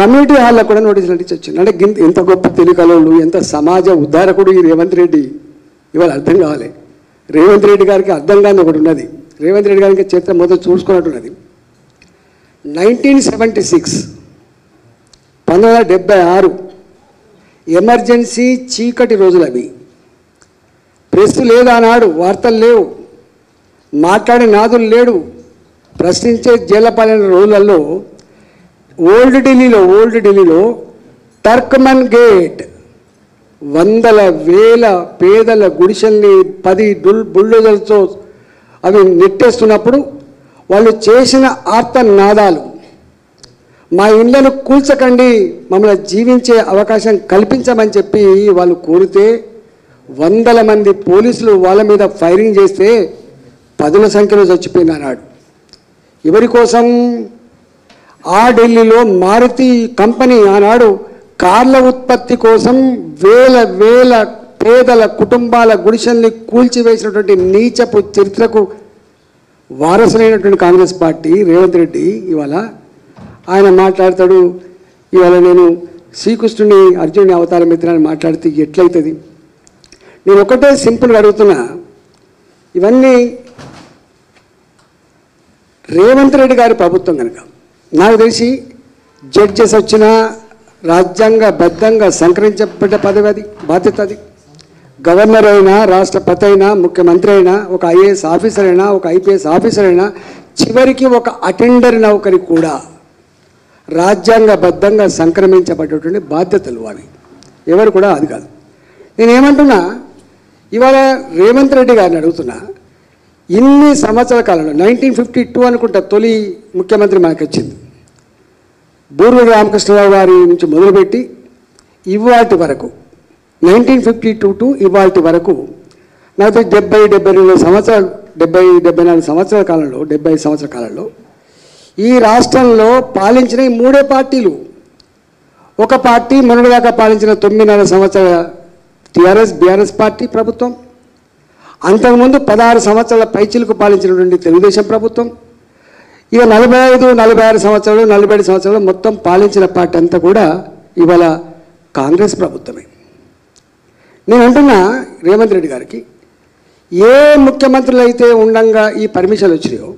Community హాల్లో కూడా నోటీసులు అంటించి వచ్చింది. అంటే ఎంత గొప్ప తెలికలోళ్ళు, ఎంత సమాజ ఉద్ధారకుడు ఈ రేవంత్ రెడ్డి. ఇవాళ అర్థం కావాలి. రేవంత్ రెడ్డి గారికి అర్థం కాని ఒకటి ఉన్నది. రేవంత్ రెడ్డి గారికి చరిత్ర మొదలు చూసుకున్నట్టున్నది. 1976 1976 ఎమర్జెన్సీ చీకటి రోజులు అవి. ప్రెస్ లేదు ఆనాడు, వార్తలు లేవు, మాట్లాడే నాదులు లేడు, ప్రశ్నించే జైలపాలైన రోజులలో ఓల్డ్ ఢిల్లీలో టర్క్మన్ గేట్ వందల వేల పేదల గుడిసెల్ని 10 బుల్డోజర్లతో అవి నెట్టేస్తున్నప్పుడు వాళ్ళు చేసిన ఆర్తనాదాలు, మా ఇళ్లను కూల్చకండి, మమ్మల్ని జీవించే అవకాశం కల్పించమని చెప్పి వాళ్ళు కోరితే వందల మంది పోలీసులు వాళ్ళ మీద ఫైరింగ్ చేస్తే 10ల సంఖ్యలో చచ్చిపోయింది ఆనాడు. ఎవరి కోసం? ఆ ఢిల్లీలో మారుతి కంపెనీ ఆనాడు కార్ల ఉత్పత్తి కోసం వేల పేదల కుటుంబాల గుడిసెల్ని కూల్చివేసినటువంటి నీచపు చరిత్రకు వారసులైనటువంటి కాంగ్రెస్ పార్టీ రేవంత్ రెడ్డి ఇవాళ ఆయన మాట్లాడతాడు. ఇవాళ నేను శ్రీకృష్ణుని అర్జునుని అవతారం ఎత్తినని మాట్లాడితే ఎట్లయితుంది? నేను ఒకటే సింపుల్గా అడుగుతున్నా, ఇవన్నీ రేవంత్ రెడ్డి గారి ప్రభుత్వం కనుక నాకు తెలిసి జడ్జెస్ వచ్చినా రాజ్యాంగబద్ధంగా సంకరించబడ్డ పదవి, అది బాధ్యత. అది గవర్నర్ అయినా, రాష్ట్రపతి అయినా, ముఖ్యమంత్రి అయినా, ఒక ఐఏఎస్ ఆఫీసర్ అయినా, ఒక ఐపీఎస్ ఆఫీసర్ అయినా, చివరికి ఒక అటెండర్ నౌకరి కూడా రాజ్యాంగబద్ధంగా సంక్రమించబడ్డటువంటి బాధ్యతలు అవి. ఎవరు కూడా అది కాదు. నేనేమంటున్నా, ఇవాళ రేవంత్ రెడ్డి గారిని అడుగుతున్నా, ఇన్ని సంవత్సరాల కాలంలో 1952 అనుకుంటా తొలి ముఖ్యమంత్రి మనకు వచ్చింది. బూర్గుల రామకృష్ణరావు గారి నుంచి మొదలుపెట్టి ఇవాటి వరకు 1952 టు ఇవాటి వరకు నాకు 74 సంవత్సరాలు 74 సంవత్సరాల కాలంలో 75 సంవత్సరాల కాలంలో ఈ రాష్ట్రంలో పాలించిన ఈ 3 పార్టీలు. ఒక పార్టీ మొన్నటిదాకా పాలించిన 9.5 సంవత్సరాల బీఆర్ఎస్ పార్టీ ప్రభుత్వం, అంతకుముందు 16 సంవత్సరాల పైచిలకు పాలించినటువంటి తెలుగుదేశం ప్రభుత్వం, ఇక 45-46 సంవత్సరాలు 47 సంవత్సరాలు మొత్తం పాలించిన పార్టీ అంతా కూడా ఇవాళ కాంగ్రెస్ ప్రభుత్వమే. నేను అంటున్నా రేవంత్ రెడ్డి గారికి, ఏ ముఖ్యమంత్రులు అయితే ఉండంగా ఈ పర్మిషన్లు వచ్చినాయో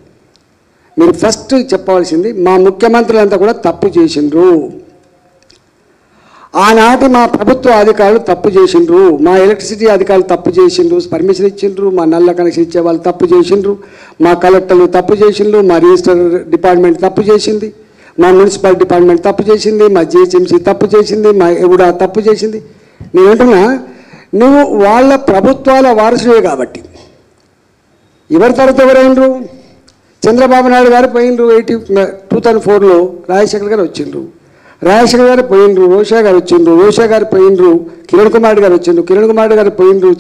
మీరు ఫస్ట్ చెప్పవలసింది, మా ముఖ్యమంత్రులంతా కూడా తప్పు చేసిండ్రు, ఆనాటి మా ప్రభుత్వ అధికారులు తప్పు చేసిండ్రు, మా ఎలక్ట్రిసిటీ అధికారులు తప్పు చేసిండ్రు, పర్మిషన్ ఇచ్చిండ్రు, మా నల్ల కనెక్షన్ ఇచ్చే వాళ్ళు తప్పు చేసిండ్రు, మా కలెక్టర్లు తప్పు చేసిండ్రు, మా రిజిస్టర్ డిపార్ట్మెంట్ తప్పు చేసింది, మా మున్సిపల్ డిపార్ట్మెంట్ తప్పు చేసింది, మా జిహెచ్ఎంసీ తప్పు చేసింది, మా ఎవడా తప్పు చేసింది. నేను అంటున్నా, నువ్వు వాళ్ళ ప్రభుత్వాల వారసుడే కాబట్టి ఎవరి తర్వాత ఎవరైనరు? చంద్రబాబు నాయుడు గారు పోయినరు 2004లో, రాజశేఖర్ గారు వచ్చిండ్రు, రాజశేఖర్ గారు పోయినరు, రోషా గారు వచ్చిండ్రు, రోషా గారు పోయినరు, కిరణ్ కుమార్ గారు వచ్చిండ్రు, కిరణ్ కుమార్ గారు పోయినరు,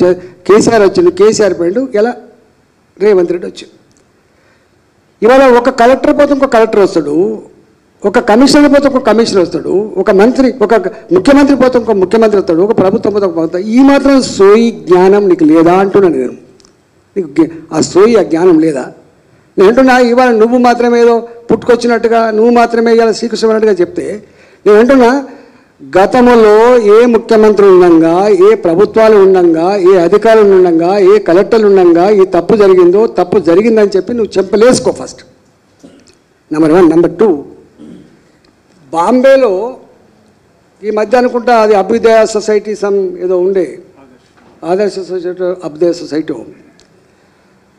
కేసీఆర్ వచ్చిండు, కేసీఆర్ పోయిండు, ఇలా రేవంత్ రెడ్డి వచ్చిండు. ఇవాళ ఒక కలెక్టర్ పోతే ఇంకో కలెక్టర్ వస్తాడు, ఒక కమిషనర్ పోతే ఒక కమిషనర్ వస్తాడు, ఒక ముఖ్యమంత్రి పోతే ఇంకో ముఖ్యమంత్రి వస్తాడు, ఒక ప్రభుత్వం పోతే ఒక ప్రభుత్వం. ఈ మాత్రం సోయి జ్ఞానం నీకు లేదా అంటున్నాను నేను. నీకు ఆ సోయి ఆ జ్ఞానం లేదా? నేను అంటున్నా, ఇవాళ నువ్వు మాత్రమే ఏదో పుట్టుకొచ్చినట్టుగా, నువ్వు మాత్రమే ఇవాళ శ్రీకృష్ణుడిగా చెప్తే, నేను అంటున్నా, గతంలో ఏ ముఖ్యమంత్రి ఉండంగా, ఏ ప్రభుత్వాలు ఉండంగా, ఏ అధికారులు ఉండంగా, ఏ కలెక్టర్లు ఉండంగా ఈ తప్పు జరిగిందో, తప్పు జరిగిందని చెప్పి నువ్వు చెప్పలేసుకో ఫస్ట్. నెంబర్ 1. నెంబర్ 2, బాంబేలో ఈ మధ్య అనుకుంటా అది అభ్యుదయ సొసైటీ ఏదో ఉండే, ఆదర్శ సొసైటీ, అభ్యుదయ సొసైటీ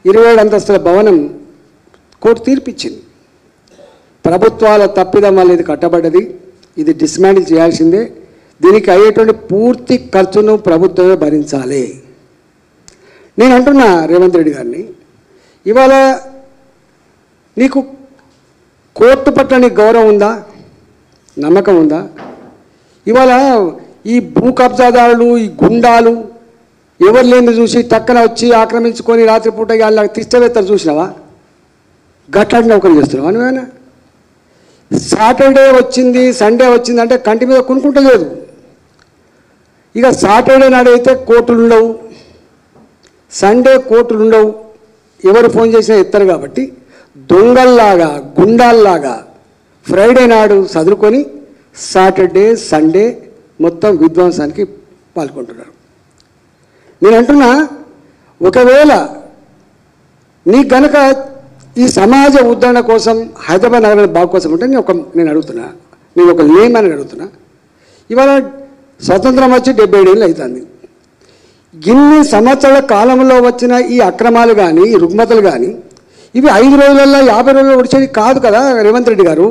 27 అంతస్తుల భవనం కోర్టు తీర్పిచ్చింది. ప్రభుత్వాల తప్పిదం వల్ల ఇది కట్టబడ్డది, ఇది డిస్మాంటిల్ చేయాల్సిందే, దీనికి అయ్యేటువంటి పూర్తి ఖర్చును ప్రభుత్వమే భరించాలి. నేను అంటున్నా రేవంత్ రెడ్డి గారిని, ఇవాళ నీకు కోర్టు పట్ల నీకు గౌరవం ఉందా, నమ్మకం ఉందా? ఇవాళ ఈ భూ కబ్జాదారులు, ఈ గుండాలు ఎవరు లేని చూసి టక్కన వచ్చి ఆక్రమించుకొని రాత్రిపూట వాళ్ళ తిష్టవేత్తలు చూసినావా? గట్లాంటి నౌకలు చేస్తున్నావా నువ్వేనా? సాటర్డే వచ్చింది, సండే వచ్చింది అంటే కంటి మీద కొనుక్కుంటలేదు. ఇక సాటర్డే నాడు అయితే కోర్టులు ఉండవు, సండే కోర్టులు ఉండవు, ఎవరు ఫోన్ చేసినా ఎత్తారు. కాబట్టి దొంగల్లాగా, గుండాల్లాగా ఫ్రైడే నాడు చదువుకొని సాటర్డే సండే మొత్తం విధ్వంసానికి పాల్గొంటున్నారు. నేను అంటున్నా, ఒకవేళ నీ గనక ఈ సమాజ ఉద్ధరణ కోసం హైదరాబాద్ నగర బాగు కోసం ఉంటే నేను అడుగుతున్నా, నేను ఒక లేమని అడుగుతున్నా. ఇవాళ స్వతంత్రం వచ్చి 77 ఏళ్ళు అవుతుంది. ఇన్ని సంవత్సరాల కాలంలో వచ్చిన ఈ అక్రమాలు కానీ, ఈ రుగ్మతలు కానీ, ఇవి 5 రోజులలో 50 రోజుల్లో వచ్చేది కాదు కదా రేవంత్ రెడ్డి గారు.